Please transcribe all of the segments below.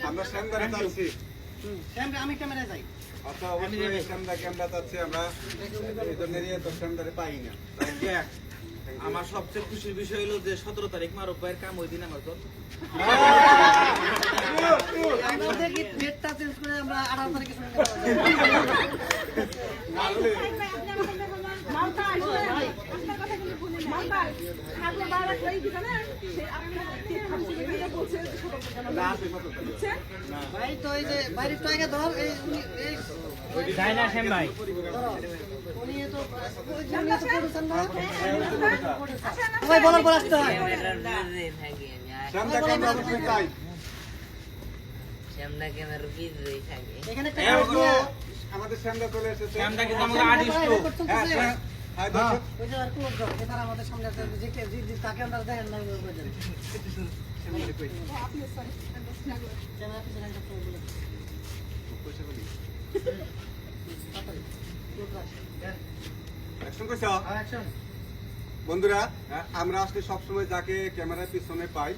আমরা শ্যামদারে যাচ্ছি। আমি ক্যামেরায় যাই। আচ্ছা, অবশ্যই শ্যামদাকে আমরা যাচ্ছি, আমরা এই জন্যই তো শ্যামদারে পাই না। আমার সবচেয়ে খুশির বিষয় হলো যে 17 তারিখ মারুফ ভাইয়ের কাম ওই দিন আমার জন্ম। আমরা দেখি ডেটটা চেঞ্জ করে আমরা 18 তারিখে শুনে নেব। ভাই তো এই যে বাইরে তো আগে ধর এই যাই না শ্যাম ভাই উনি তো ভাই বলার পর আসতে হয়। শ্যামদাকে আমরা অবশ্যই চাই। এখানে একটা আমাদের শ্যামদা চলে এসেছে। শ্যামদা কিন্তু আমাকে আদিষ্ট। হ্যাঁ, হাই দর্শক। ওই যে আর কোন লোক এবার আমাদের সামনে আছে যে তাকে আমরা দেখেন না ওই বলে ক্যামেরা পিছনে একটা ফোন বলে অ্যাকশন কইছ? বন্ধুরা, আমরা আসলে সবসময় যাকে ক্যামেরার পিছনে পাই,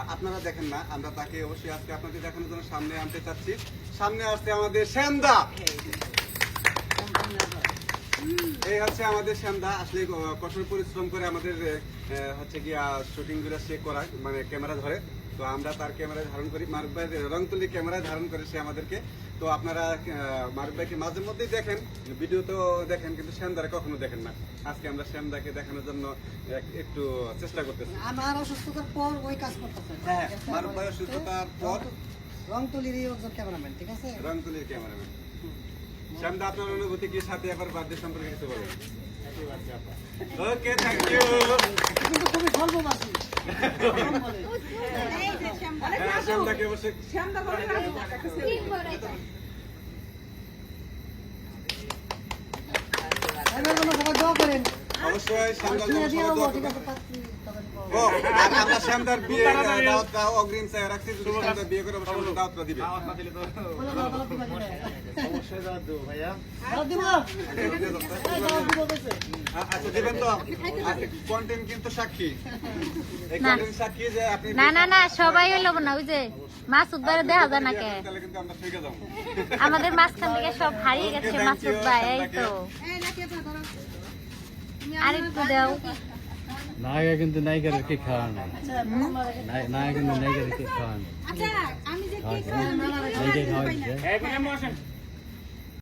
আপনারা দেখেন না, আমরা তাকে অবশ্যই আজকে আপনাদের দেখানোর জন্য সামনে আনতে চাচ্ছি। সামনে আসছে আমাদের শ্যামদা। এই হচ্ছে আমাদের শ্যামদা। আসলে কঠোর পরিশ্রম করে আমাদের হচ্ছে গিয়া শুটিং গুলো সে করায়, মানে ক্যামেরা ধরে। তো আমরা তার ক্যামেরায় ধারণ করি, মারুফ ভাই রংতুলি ক্যামেরায় ধারণ করে সে আমাদেরকে। তো আপনারা মারুফ ভাইকে মাঝে মধ্যেই দেখেন, ভিডিও তো দেখেন, কিন্তু শ্যামদারে কখনো দেখেন না। আজকে আমরা শ্যামদাকে দেখানোর জন্য একটু চেষ্টা করতেছি। আমার অসুস্থতার পর ওই কাজ করতেছে। হ্যাঁ, মারুফ ভাই অসুস্থতার পর রংতুলিরই একজন ক্যামেরাম্যান, ঠিক আছে? রংতুলির ক্যামেরাম্যান। শ্যামদা, আপনার অনুভূতি কি? সাথে একবার বার্থডে সম্পর্কে কিছু বলুন। ওকে, থ্যাংক ইউ। কিন্তু খুবই স্বল্পবাসী। শ্যামদাকে অবশ্যই আমার জন্য সবাই দোয়া করেন। অবশ্যই শ্যামদার জন্য দিয়ে সবাই দেবো, দোয়া ঠিক করবেন। আছে? পাত্রী তাদের পর। ও, আর আমরা শ্যামদার বিয়ে দাওয়াতটা অগ্রিম চাই রাখছি। যদি শ্যামদার বিয়ে করে অবশ্যই আমাদের দাওয়াতটা দিবে। বলো, দাওয়াত দিবা কিনা? অবশ্যই দাওয়াত দেবো ভাইয়া দাওয়াত দিব? এই দাওয়াত দিব বলছে। আচ্ছা, দিবেন তো? কন্টেন্ট কিন্তু সাক্ষী। এই কন্টেন্ট সাক্ষী যে আপনি না না না সবাই হইলো না, ওই যে মাসুদ ভাই দেখা যায় না কে, তাহলে কিন্তু আমরা থেকে যাবো। আমাদের মাঝখান থেকে সব হারিয়ে গেছে মাসুদ ভাই। এই তো আরেকটু দাও। নায়িকা কিন্তু নায়িকার কে খাওয়া না, আচ্ছা, তোমরা রেখে- নায়িকা কিন্তু নায়িকার কে খাওয়া না, আচ্ছা আমি যে নায়িকা খাওয়া